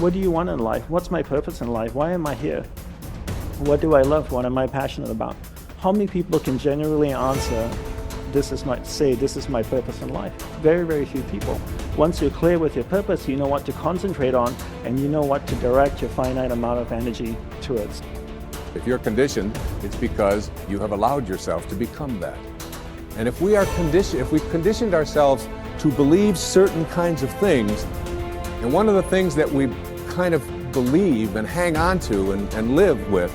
What do you want in life? What's my purpose in life? Why am I here? What do I love? What am I passionate about? How many people can genuinely answer, this is my purpose in life? Very, very few people. Once you're clear with your purpose, you know what to concentrate on, and you know what to direct your finite amount of energy towards. If you're conditioned, it's because you have allowed yourself to become that. And if we've conditioned ourselves to believe certain kinds of things, and one of the things that we kind of believe and hang on to and live with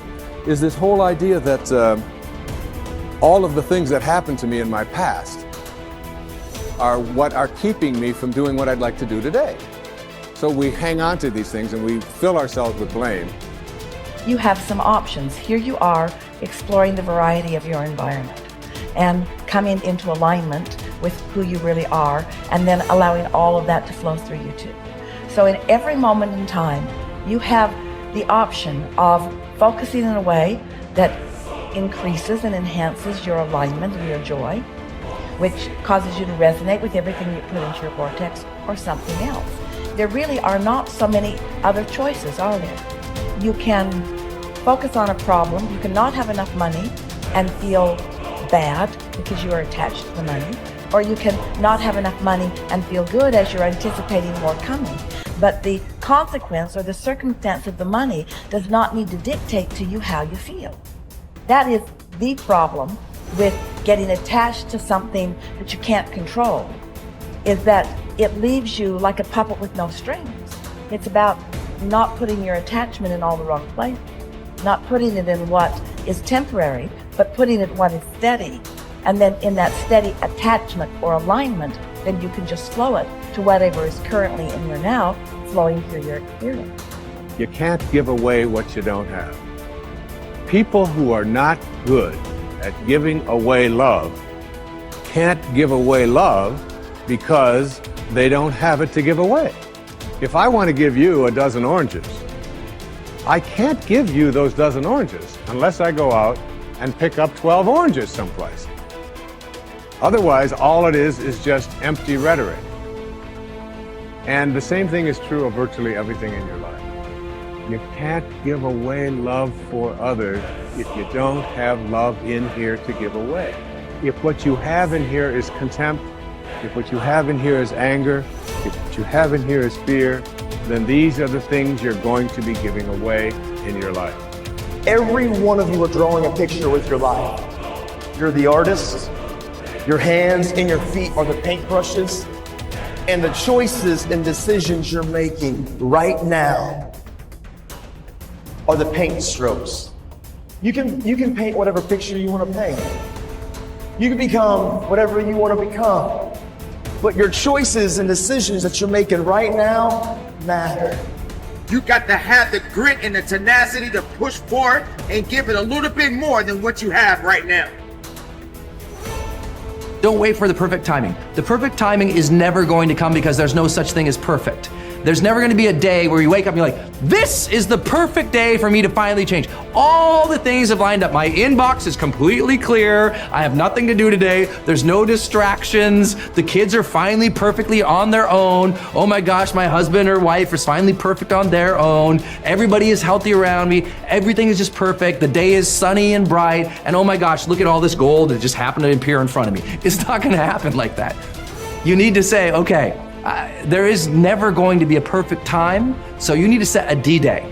is this whole idea that all of the things that happened to me in my past are what are keeping me from doing what I'd like to do today. So we hang on to these things and we fill ourselves with blame. You have some options. Here you are exploring the variety of your environment and coming into alignment with who you really are, and then allowing all of that to flow through you too. So in every moment in time, you have the option of focusing in a way that increases and enhances your alignment and your joy, which causes you to resonate with everything you put into your vortex, or something else. There really are not so many other choices, are there? You can focus on a problem. You cannot have enough money and feel bad because you are attached to the money, or you can not have enough money and feel good as you're anticipating more coming. But the consequence or the circumstance of the money does not need to dictate to you how you feel. That is the problem with getting attached to something that you can't control, is that it leaves you like a puppet with no strings. It's about not putting your attachment in all the wrong places, not putting it in what is temporary, but putting it in what is steady. And then in that steady attachment or alignment, then you can just flow it to whatever is currently in your now, flowing through your experience. You can't give away what you don't have. People who are not good at giving away love can't give away love because they don't have it to give away. If I want to give you a dozen oranges, I can't give you those dozen oranges unless I go out and pick up 12 oranges someplace. Otherwise, all it is just empty rhetoric. And the same thing is true of virtually everything in your life. You can't give away love for others if you don't have love in here to give away. If what you have in here is contempt, if what you have in here is anger, if what you have in here is fear, then these are the things you're going to be giving away in your life. Every one of you are drawing a picture with your life. You're the artist. Your hands and your feet are the paintbrushes. And the choices and decisions you're making right now are the paint strokes. You can paint whatever picture you want to paint. You can become whatever you want to become. But your choices and decisions that you're making right now matter. You got to have the grit and the tenacity to push forward and give it a little bit more than what you have right now. Don't wait for the perfect timing. The perfect timing is never going to come because there's no such thing as perfect. There's never going to be a day where you wake up and you're like, this is the perfect day for me to finally change. All the things have lined up. My inbox is completely clear. I have nothing to do today. There's no distractions. The kids are finally perfectly on their own. Oh my gosh, my husband or wife is finally perfect on their own. Everybody is healthy around me. Everything is just perfect. The day is sunny and bright. And oh my gosh, look at all this gold that just happened to appear in front of me. It's not going to happen like that. You need to say, okay, there is never going to be a perfect time, so you need to set a D-Day.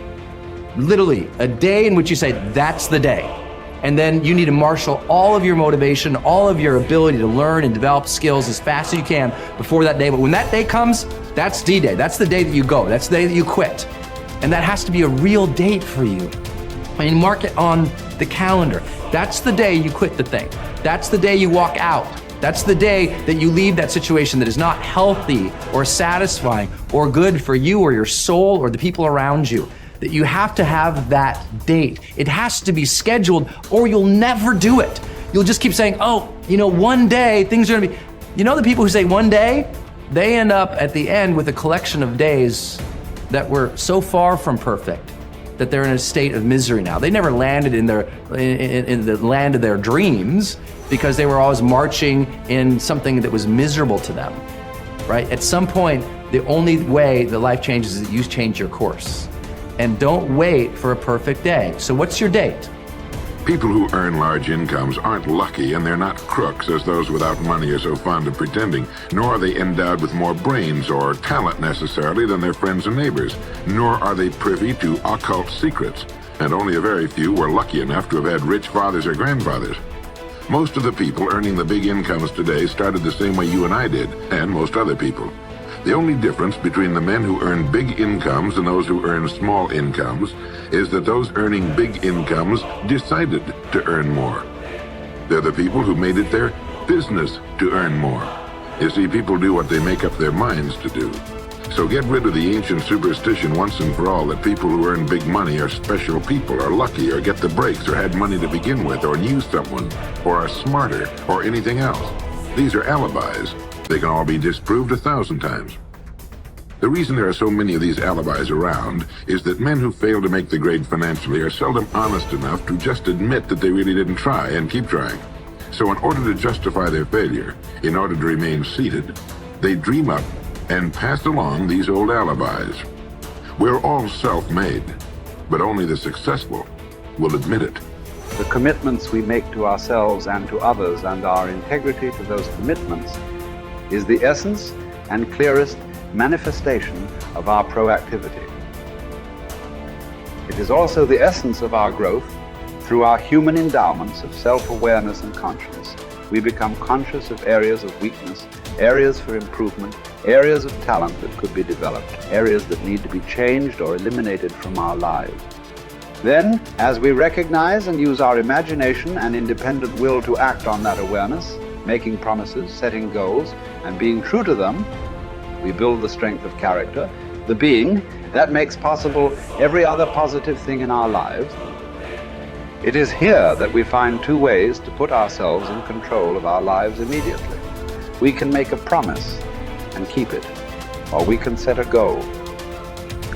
Literally, a day in which you say, that's the day. And then you need to marshal all of your motivation, all of your ability to learn and develop skills as fast as you can before that day. But when that day comes, that's D-Day. That's the day that you go. That's the day that you quit. And that has to be a real date for you. I mean, mark it on the calendar. That's the day you quit the thing. That's the day you walk out. That's the day that you leave that situation that is not healthy or satisfying or good for you or your soul or the people around you. That you have to have that date. It has to be scheduled or you'll never do it. You'll just keep saying, oh, one day things are gonna be, the people who say one day, they end up at the end with a collection of days that were so far from perfect that they're in a state of misery now. They never landed in the land of their dreams because they were always marching in something that was miserable to them. right? At some point, the only way that life changes is that you change your course. And don't wait for a perfect day. So what's your date? People who earn large incomes aren't lucky, and they're not crooks as those without money are so fond of pretending, nor are they endowed with more brains or talent necessarily than their friends and neighbors, nor are they privy to occult secrets, and only a very few were lucky enough to have had rich fathers or grandfathers. Most of the people earning the big incomes today started the same way you and I did, and most other people. The only difference between the men who earn big incomes and those who earn small incomes is that those earning big incomes decided to earn more. They're the people who made it their business to earn more. You see, people do what they make up their minds to do. So get rid of the ancient superstition once and for all that people who earn big money are special people, are lucky, or get the breaks, or had money to begin with, or knew someone, or are smarter, or anything else. These are alibis. They can all be disproved 1,000 times. The reason there are so many of these alibis around is that men who fail to make the grade financially are seldom honest enough to just admit that they really didn't try and keep trying. So in order to justify their failure, in order to remain seated, they dream up and pass along these old alibis. We're all self-made, but only the successful will admit it. The commitments we make to ourselves and to others, and our integrity to those commitments, is the essence and clearest manifestation of our proactivity. It is also the essence of our growth through our human endowments of self-awareness and conscience. We become conscious of areas of weakness, areas for improvement, areas of talent that could be developed, areas that need to be changed or eliminated from our lives. Then, as we recognize and use our imagination and independent will to act on that awareness, making promises, setting goals, and being true to them, we build the strength of character, the being that makes possible every other positive thing in our lives. It is here that we find two ways to put ourselves in control of our lives immediately. We can make a promise and keep it, or we can set a goal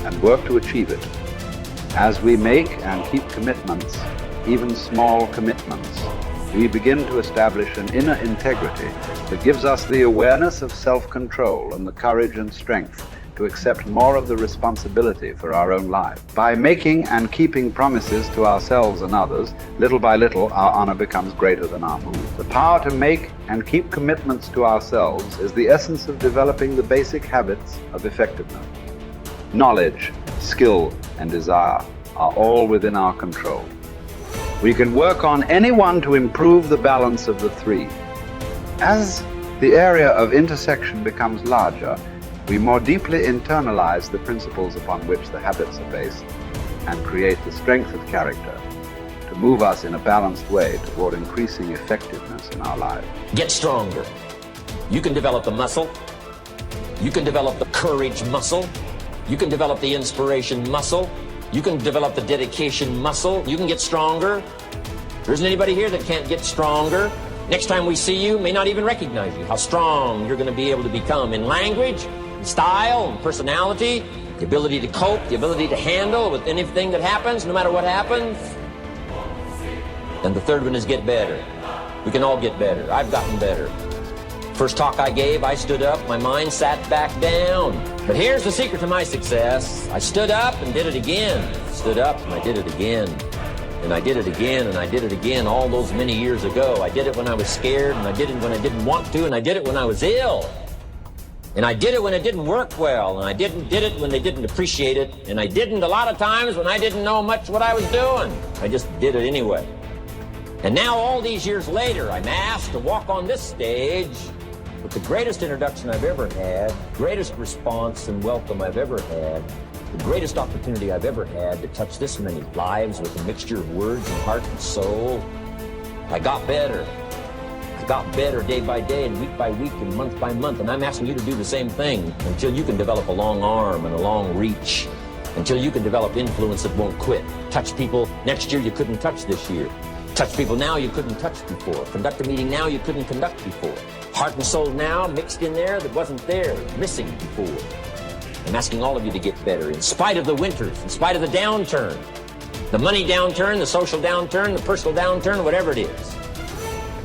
and work to achieve it. As we make and keep commitments, even small commitments, we begin to establish an inner integrity that gives us the awareness of self-control and the courage and strength to accept more of the responsibility for our own life. By making and keeping promises to ourselves and others, little by little, our honor becomes greater than our mood. The power to make and keep commitments to ourselves is the essence of developing the basic habits of effectiveness. Knowledge, skill, and desire are all within our control. We can work on any one to improve the balance of the three. As the area of intersection becomes larger, we more deeply internalize the principles upon which the habits are based and create the strength of character to move us in a balanced way toward increasing effectiveness in our lives. Get stronger. You can develop the muscle. You can develop the courage muscle. You can develop the inspiration muscle. You can develop the dedication muscle. You can get stronger. There isn't anybody here that can't get stronger. Next time we see you, may not even recognize you. How strong you're going to be able to become in language, in style, and personality, the ability to cope, the ability to handle with anything that happens, no matter what happens. And the third one is get better. We can all get better. I've gotten better. First talk I gave, I stood up, my mind sat back down. But here's the secret to my success. I stood up and did it again. Stood up and I did it again. And I did it again, and I did it again all those many years ago. I did it when I was scared, and I did it when I didn't want to, and I did it when I was ill. And I did it when it didn't work well, and I did it when they didn't appreciate it, and I didn't a lot of times when I didn't know much what I was doing. I just did it anyway. And now all these years later, I'm asked to walk on this stage with the greatest introduction I've ever had, greatest response and welcome I've ever had, the greatest opportunity I've ever had to touch this many lives with a mixture of words and heart and soul. I got better. I got better day by day and week by week and month by month, and I'm asking you to do the same thing until you can develop a long arm and a long reach, until you can develop influence that won't quit. Touch people next year you couldn't touch this year. Touch people now you couldn't touch before. Conduct a meeting now you couldn't conduct before. Heart and soul now mixed in there that wasn't there, missing before. I'm asking all of you to get better in spite of the winters, in spite of the downturn, the money downturn, the social downturn, the personal downturn, whatever it is.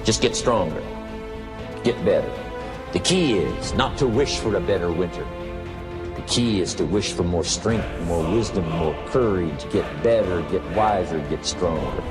Just get stronger, get better, The key is not to wish for a better winter. The key is to wish for more strength, more wisdom, more courage, get better, get wiser, get stronger.